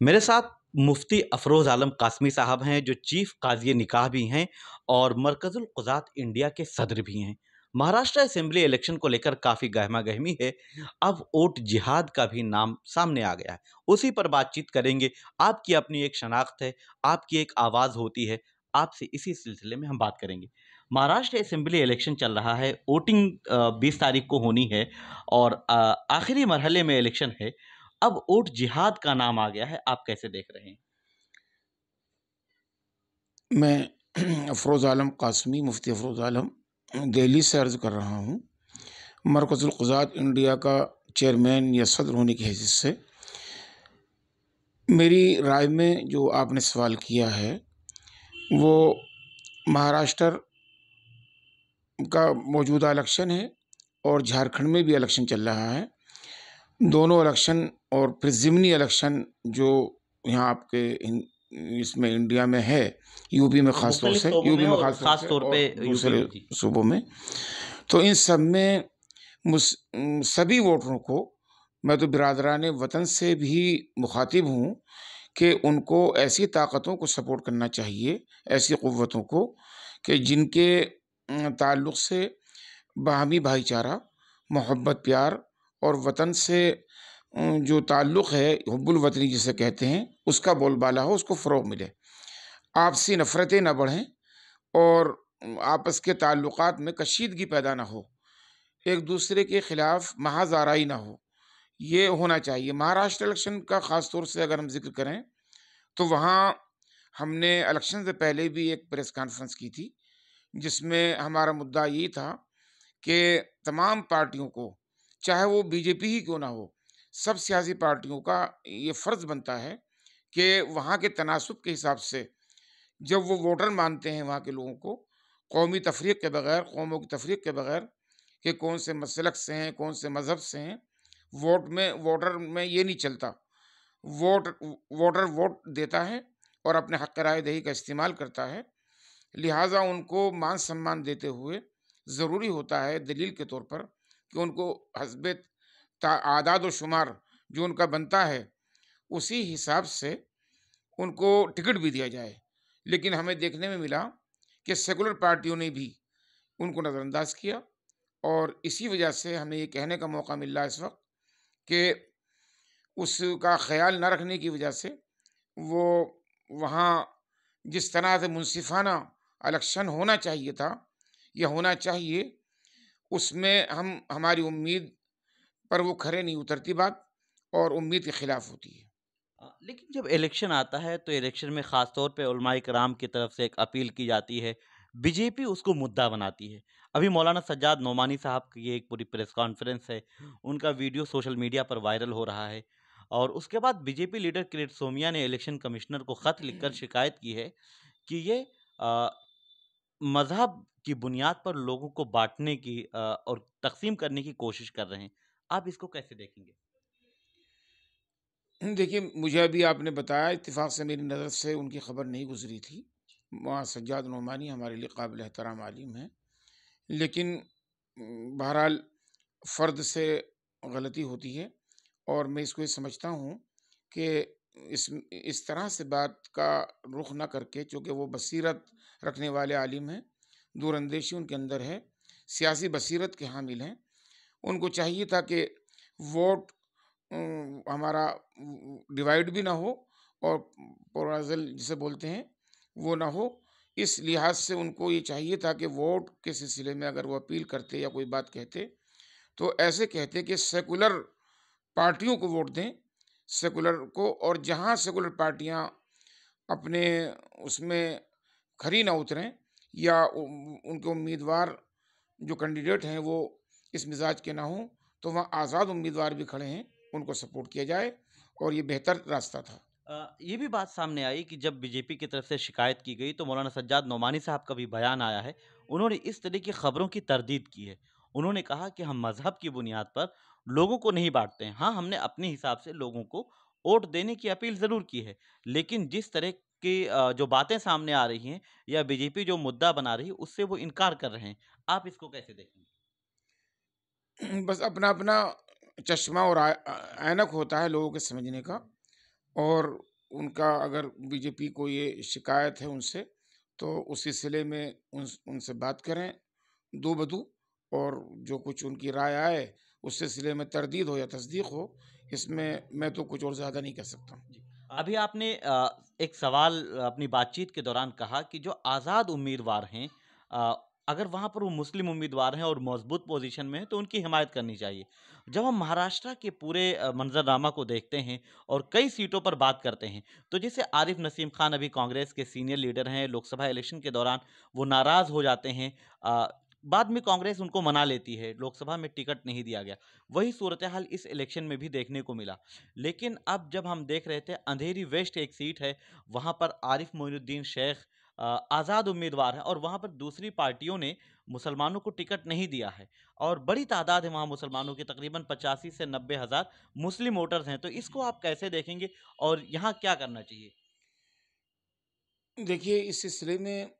मेरे साथ मुफ्ती अफरोज़ आलम कासमी साहब हैं, जो चीफ़ काज़ी निकाह भी हैं और मरकज़ुल क़ुज़ात इंडिया के सदर भी हैं। महाराष्ट्र असेंबली इलेक्शन को लेकर काफ़ी गहमा-गहमी है। अब वोट जिहाद का भी नाम सामने आ गया है। उसी पर बातचीत करेंगे। आपकी अपनी एक शनाख्त है, आपकी एक आवाज़ होती है। आपसे इसी सिलसिले में हम बात करेंगे। महाराष्ट्र असेंबली इलेक्शन चल रहा है, वोटिंग 20 तारीख को होनी है और आखिरी मरहले में इलेक्शन है। अब वोट जिहाद का नाम आ गया है, आप कैसे देख रहे हैं? मैं अफरोज़ आलम कासमी, मुफ्ती अफरोज़ आलम दिल्ली से अर्ज़ कर रहा हूँ। मरकज़ुल क़ुज़ात इंडिया का चेयरमैन या सदर होने की हैसियत से मेरी राय में जो आपने सवाल किया है, वो महाराष्ट्र का मौजूदा इलेक्शन है और झारखंड में भी इलेक्शन चल रहा है। दोनों इलेक्शन और फिर ज़िमनी इलेक्शन जो यहाँ आपके इसमें इंडिया में है, यूपी में ख़ास तौर मुख्तलिफ से शोबों यूपी में में और ख़ास तौर ख़ास से तौर पे और यूपी दूसरे में। जी। सूबों में, तो इन सब में सभी वोटरों को, मैं तो बिरादरान वतन से भी मुखातिब हूँ कि उनको ऐसी ताकतों को सपोर्ट करना चाहिए, ऐसी क़ुव्वतों को कि जिनके ताल्लुक़ से बाहमी भाईचारा, मोहब्बत, प्यार और वतन से जो ताल्लुक़ है, हुब्बुल वतनी जिसे कहते हैं, उसका बोलबाला हो, उसको फ़रोग़ मिले। आपसी नफ़रतें ना बढ़ें और आपस के ताल्लुकात में कशीदगी पैदा ना हो, एक दूसरे के खिलाफ महज़ आराई ना हो, ये होना चाहिए। महाराष्ट्र इलेक्शन का ख़ास तौर से अगर हम ज़िक्र करें, तो वहाँ हमने इलेक्शन से पहले भी एक प्रेस कॉन्फ्रेंस की थी, जिसमें हमारा मुद्दा यही था कि तमाम पार्टियों को, चाहे वो बीजेपी ही क्यों ना हो, सब सियासी पार्टियों का ये फ़र्ज़ बनता है कि वहाँ के तनासुब के हिसाब से जब वो वोटर मानते हैं वहाँ के लोगों को, कौमी तफ़रीक़ के बगैर, कौमों की तफ़रीक़ के बगैर कि कौन से मसलक से हैं, कौन से मज़हब से हैं, वोटर में ये नहीं चलता। वोटर वोट देता है और अपने हक़ राय-दही का इस्तेमाल करता है। लिहाज़ा उनको मान-सम्मान देते हुए ज़रूरी होता है दलील के तौर पर कि उनको हस्बे आदाद व शुमार जो उनका बनता है, उसी हिसाब से उनको टिकट भी दिया जाए। लेकिन हमें देखने में मिला कि सेकुलर पार्टियों ने भी उनको नज़रअंदाज किया और इसी वजह से हमें ये कहने का मौका मिल रहा है इस वक़्त कि उसका ख़याल ना रखने की वजह से वो वहाँ जिस तरह से मुनसिफ़ाना इलेक्शन होना चाहिए था या होना चाहिए, उसमें हमारी उम्मीद पर वो खरे नहीं उतरती बात और उम्मीद के खिलाफ होती है। लेकिन जब इलेक्शन आता है, तो इलेक्शन में ख़ास तौर पे उलमाए किराम की तरफ से एक अपील की जाती है, बीजेपी उसको मुद्दा बनाती है। अभी मौलाना सज्जाद नोमानी साहब की एक पूरी प्रेस कॉन्फ्रेंस है, उनका वीडियो सोशल मीडिया पर वायरल हो रहा है और उसके बाद बीजेपी लीडर किरीट सोमिया ने इलेक्शन कमिश्नर को ख़त लिखकर शिकायत की है कि ये अ, मज़हब की बुनियाद पर लोगों को बाँटने की और तक़सीम करने की कोशिश कर रहे हैं। आप इसको कैसे देखेंगे? देखिए, मुझे अभी आपने बताया, इत्तेफ़ाक से मेरी नज़र से उनकी खबर नहीं गुज़री थी। वहाँ सज्जाद नोमानी हमारे लिए काबिल एहतराम आलिम हैं। लेकिन बहरहाल फ़र्द से गलती होती है और मैं इसको ये समझता हूँ कि इस तरह से बात का रुख ना करके, चूँकि वो बसीरत रखने वाले आलिम हैं, दूरअंदेशी उनके अंदर है, सियासी बसीरत के हामिल हैं। उनको चाहिए था कि वोट हमारा डिवाइड भी ना हो और पोलराइज़ल जिसे बोलते हैं, वो ना हो। इस लिहाज से उनको ये चाहिए था कि वोट के सिलसिले में अगर वो अपील करते या कोई बात कहते, तो ऐसे कहते कि सेकुलर पार्टियों को वोट दें, सेकुलर को, और जहाँ सेकुलर पार्टियाँ अपने उसमें खरी ना उतरें या उनके उम्मीदवार जो कैंडिडेट हैं वो इस मिजाज के ना हों, तो वहाँ आज़ाद उम्मीदवार भी खड़े हैं, उनको सपोर्ट किया जाए और ये बेहतर रास्ता था। ये भी बात सामने आई कि जब बीजेपी की तरफ से शिकायत की गई, तो मौलाना सज्जाद नोमानी साहब का भी बयान आया है। उन्होंने इस तरह की खबरों की तरदीद की है। उन्होंने कहा कि हम मज़हब की बुनियाद पर लोगों को नहीं बाँटते हैं। हाँ, हमने अपने हिसाब से लोगों को वोट देने की अपील ज़रूर की है। लेकिन जिस तरह की जो बातें सामने आ रही हैं या बीजेपी जो मुद्दा बना रही है, उससे वो इनकार कर रहे हैं। आप इसको कैसे देखेंगे? बस अपना-अपना चश्मा और ऐनक होता है लोगों के समझने का और उनका अगर बीजेपी को ये शिकायत है उनसे, तो उस सिलसिले में उनसे बात करें दो-बदू, और जो कुछ उनकी राय आए, उस सिलसिले में तरदीद हो या तस्दीक हो, इसमें मैं तो कुछ और ज़्यादा नहीं कह सकता। जी। अभी आपने एक सवाल अपनी बातचीत के दौरान कहा कि जो आज़ाद उम्मीदवार हैं अगर वहाँ पर वो मुस्लिम उम्मीदवार हैं और मज़बूत पोज़ीशन में हैं, तो उनकी हिमायत करनी चाहिए। जब हम महाराष्ट्र के पूरे मंज़रनामा को देखते हैं और कई सीटों पर बात करते हैं, तो जैसे आरिफ़ नसीम खान अभी कांग्रेस के सीनियर लीडर हैं, लोकसभा इलेक्शन के दौरान वो नाराज़ हो जाते हैं। अ, बाद में कांग्रेस उनको मना लेती है, लोकसभा में टिकट नहीं दिया गया। वही सूरत-ए-हाल इस इलेक्शन में भी देखने को मिला। लेकिन अब जब हम देख रहे थे अंधेरी वेस्ट एक सीट है, वहाँ पर आरिफ मोइनुद्दीन शेख आज़ाद उम्मीदवार हैं और वहाँ पर दूसरी पार्टियों ने मुसलमानों को टिकट नहीं दिया है और बड़ी तादाद है वहाँ मुसलमानों की तकरीबन 85 से 90 हज़ार मुस्लिम वोटर्स हैं। तो इसको आप कैसे देखेंगे और यहाँ क्या करना चाहिए? देखिए, इस सिलसिले में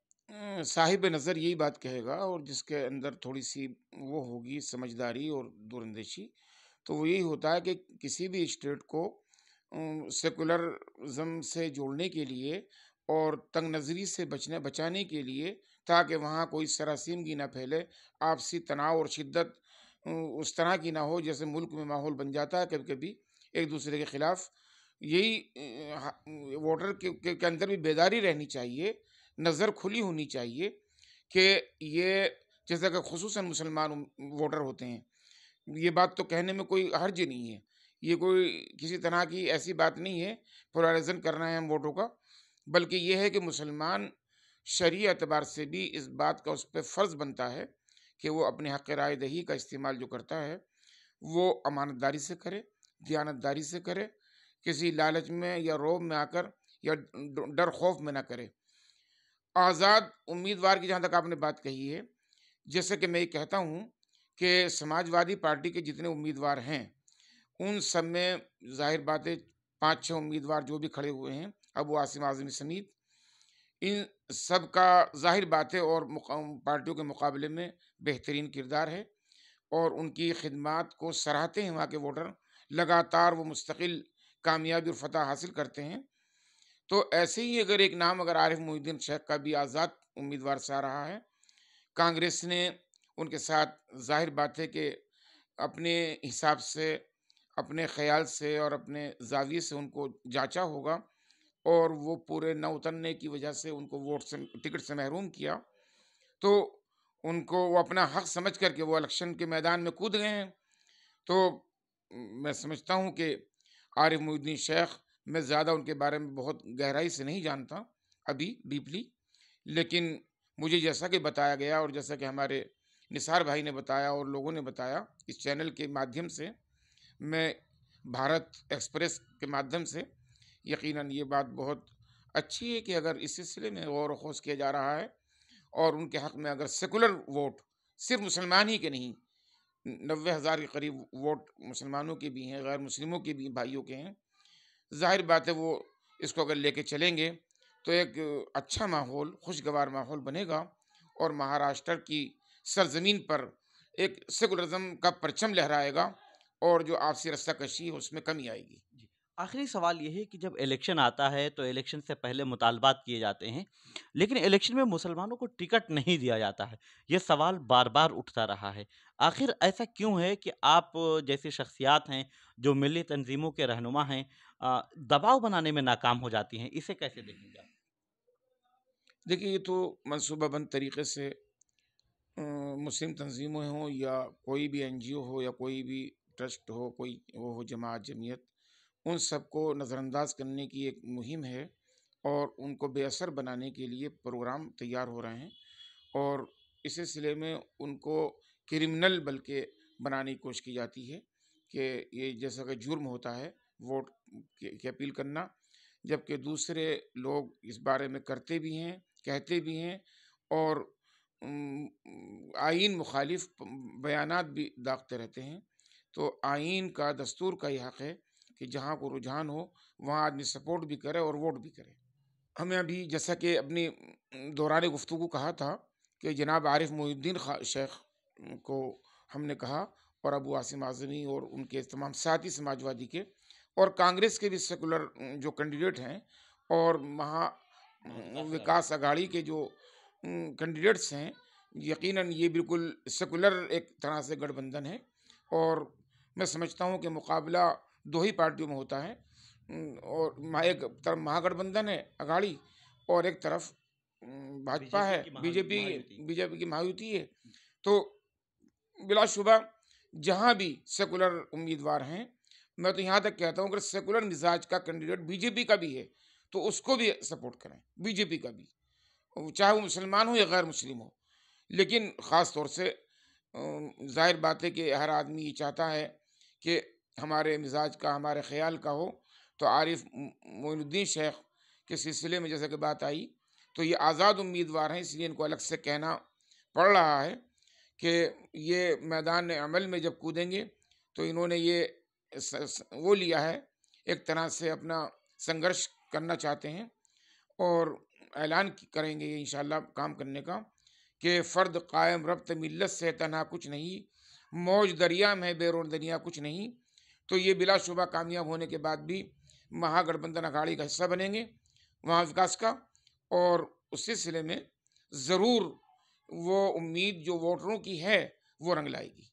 साहिब नज़र यही बात कहेगा, और जिसके अंदर थोड़ी-सी वो होगी समझदारी और दूरंदेशी, तो वो यही होता है कि किसी भी स्टेट को सेकुलरिज़्म से जोड़ने के लिए और तंग नज़री से बचाने के लिए, ताकि वहाँ कोई सरासीमगी ना फैले, आपसी तनाव और शिद्दत उस तरह की ना हो, जैसे मुल्क में माहौल बन जाता है कभी-कभी एक-दूसरे के खिलाफ। यही वोटर के अंदर भी बेदारी रहनी चाहिए, नज़र खुली होनी चाहिए कि ये, जैसा कि खुसूसन मुसलमान वोटर होते हैं, ये बात तो कहने में कोई हर्ज नहीं है। ये कोई किसी तरह की ऐसी बात नहीं है, पोलराइज़ेशन करना है हम वोटों का, बल्कि ये है कि मुसलमान शरई एतबार से भी इस बात का उस पे फ़र्ज़ बनता है कि वो अपने हक़ राय दही का इस्तेमाल जो करता है, वो अमानतदारी से करे, दियानतदारी से करे, किसी लालच में या रोब में आकर या डर खौफ में ना करे। आज़ाद उम्मीदवार की जहाँ तक आपने बात कही है, जैसे कि मैं ये कहता हूँ कि समाजवादी पार्टी के जितने उम्मीदवार हैं, उन सब में ज़ाहिर बात है 5-6 उम्मीदवार जो भी खड़े हुए हैं, अबू आसिम आज़मी समेत, इन सब का ज़ाहिर बात है और पार्टियों के मुकाबले में बेहतरीन किरदार है, और उनकी खिदमात को सराहते हैं वहाँ के वोटर। लगातार वो मुस्तकिल कामयाबी और फ़तह हासिल करते हैं। तो ऐसे ही अगर एक नाम अगर आरिफ मोहिउद्दीन शेख का भी आज़ाद उम्मीदवार से आ रहा है, कांग्रेस ने उनके साथ ज़ाहिर बात है कि अपने हिसाब से, अपने ख़्याल से और अपने ज़ाविये से उनको जाँचा होगा, और वो पूरे न उतरने की वजह से उनको वोट से, टिकट से महरूम किया। तो उनको वो अपना हक़ समझ कर के वो इलेक्शन के मैदान में कूद गए हैं। तो मैं समझता हूँ कि आरिफ मोहिउद्दीन शेख, मैं ज़्यादा उनके बारे में बहुत गहराई से नहीं जानता अभी डीपली, लेकिन मुझे जैसा कि बताया गया और जैसा कि हमारे निसार भाई ने बताया और लोगों ने बताया इस चैनल के माध्यम से, मैं भारत एक्सप्रेस के माध्यम से, यकीनन ये बात बहुत अच्छी है कि अगर इस सिलसिले में गौर व ख़ौज़ किया जा रहा है और उनके हक़ में अगर सेकुलर वोट, सिर्फ़ मुसलमान ही के नहीं, 90,000 के करीब वोट मुसलमानों के भी हैं, गैर मुस्लिमों के भी भाइयों के हैं। ज़ाहिर बात है वो इसको अगर लेके चलेंगे, तो एक अच्छा माहौल, खुशगवार माहौल बनेगा, और महाराष्ट्र की सरज़मीन पर एक सेकुलरिज़्म का परचम लहराएगा, और जो आपसी रस्साकशी है उसमें कमी आएगी। जी। आखिरी सवाल ये है कि जब इलेक्शन आता है तो इलेक्शन से पहले मुतालबात किए जाते हैं, लेकिन इलेक्शन में मुसलमानों को टिकट नहीं दिया जाता है। ये सवाल बार-बार उठता रहा है। आखिर ऐसा क्यों है कि आप जैसी शख्सियात हैं, जो मिली तंज़ीमों के रहनुमा हैं दबाव बनाने में नाकाम हो जाती हैं? इसे कैसे देखेंगे आप? देखिए, ये तो मनसूबाबंद तरीके से मुस्लिम तंज़ीमें हों या कोई भी एनजीओ हो या कोई भी ट्रस्ट हो, कोई वो हो जमात, जमीयत, उन सबको नज़रअंदाज करने की एक मुहिम है, और उनको बेअसर बनाने के लिए प्रोग्राम तैयार हो रहे हैं, और इस सिलसिले में उनको क्रिमिनल बल्कि बनाने की कोशिश की जाती है कि ये जैसा कि जुर्म होता है वोट की अपील करना, जबकि दूसरे लोग इस बारे में करते भी हैं, कहते भी हैं, और आईन मुखालिफ बयानात भी दागते रहते हैं। तो आईन का, दस्तूर का ये हक़ है कि जहाँ को रुझान हो, वहाँ आदमी सपोर्ट भी करे और वोट भी करे। हमें अभी जैसा कि अपनी दौरान गुफ्तगू कहा था कि जनाब आरिफ मोहिउद्दीन शेख को हमने कहा, और अबू आसिम आज़मी और उनके तमाम साथी समाजवादी के, और कांग्रेस के भी सेकुलर जो कैंडिडेट हैं और विकास आघाड़ी के जो कैंडिडेट्स हैं, यकीनन ये बिल्कुल सेकुलर एक तरह से गठबंधन है। और मैं समझता हूँ कि मुकाबला 2 ही पार्टियों में होता है। और एक तरफ महागठबंधन है अघाड़ी, और एक तरफ भाजपा है, बीजेपी की महायुति है। तो बिलाशुबा जहाँ भी सेकुलर उम्मीदवार हैं, मैं तो यहाँ तक कहता हूँ अगर सेकुलर मिजाज का कैंडिडेट बीजेपी का भी है तो उसको भी सपोर्ट करें, बीजेपी का भी, चाहे वो मुसलमान हो या गैर मुस्लिम हो। लेकिन ख़ास तौर से ज़ाहिर बात है कि हर आदमी ये चाहता है कि हमारे मिजाज का, हमारे ख़्याल का हो। तो आरिफ मोइनुद्दीन शेख के सिलसिले में जैसे कि बात आई, तो ये आज़ाद उम्मीदवार हैं, इसलिए इनको अलग से कहना पड़ रहा है कि ये मैदान अमल में जब कूदेंगे तो इन्होंने ये वो लिया है, एक तरह से अपना संघर्ष करना चाहते हैं और ऐलान करेंगे ये इंशाअल्लाह काम करने का कि फ़र्द कायम रब्त मिल्लत से तन्हा कुछ नहीं, मौज दरिया में बैरून दरिया कुछ नहीं। तो ये बिलाशुबा कामयाब होने के बाद भी महागठबंधन अघाड़ी का हिस्सा बनेंगे वहाँ विकास का, और उस सिलसिले में ज़रूर वो उम्मीद जो वोटरों की है वो रंग लाएगी।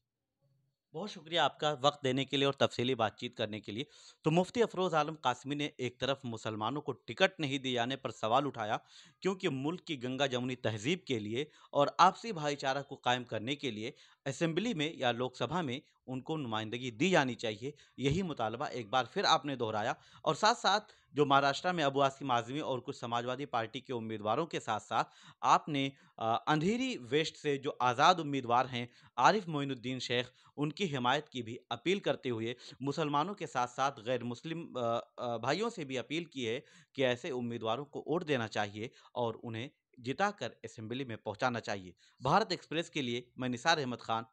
बहुत शुक्रिया आपका वक्त देने के लिए और तफसीली बातचीत करने के लिए। तो मुफ्ती अफरोज़ आलम कासमी ने एक तरफ मुसलमानों को टिकट नहीं दिए जाने पर सवाल उठाया, क्योंकि मुल्क की गंगा जमुनी तहजीब के लिए और आपसी भाईचारा को कायम करने के लिए असेंबली में या लोकसभा में उनको नुमाइंदगी दी जानी चाहिए। यही मुतालबा एक बार फिर आपने दोहराया, और साथ साथ जो महाराष्ट्र में अबू आसिम आज़मी और कुछ समाजवादी पार्टी के उम्मीदवारों के साथ साथ आपने अंधेरी वेस्ट से जो आज़ाद उम्मीदवार हैं आरिफ मोइनुद्दीन शेख, उनकी हिमायत की भी अपील करते हुए मुसलमानों के साथ साथ गैर मुस्लिम भाइयों से भी अपील की है कि ऐसे उम्मीदवारों को वोट देना चाहिए और उन्हें जिताकर असेंबली में पहुंचाना चाहिए। भारत एक्सप्रेस के लिए मैं निसार अहमद खान,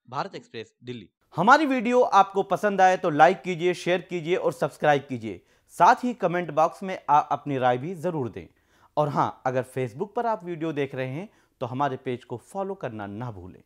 भारत एक्सप्रेस, दिल्ली। हमारी वीडियो आपको पसंद आए तो लाइक कीजिए, शेयर कीजिए और सब्सक्राइब कीजिए। साथ ही कमेंट बॉक्स में आप अपनी राय भी जरूर दें। और हाँ, अगर फेसबुक पर आप वीडियो देख रहे हैं तो हमारे पेज को फॉलो करना ना भूलें।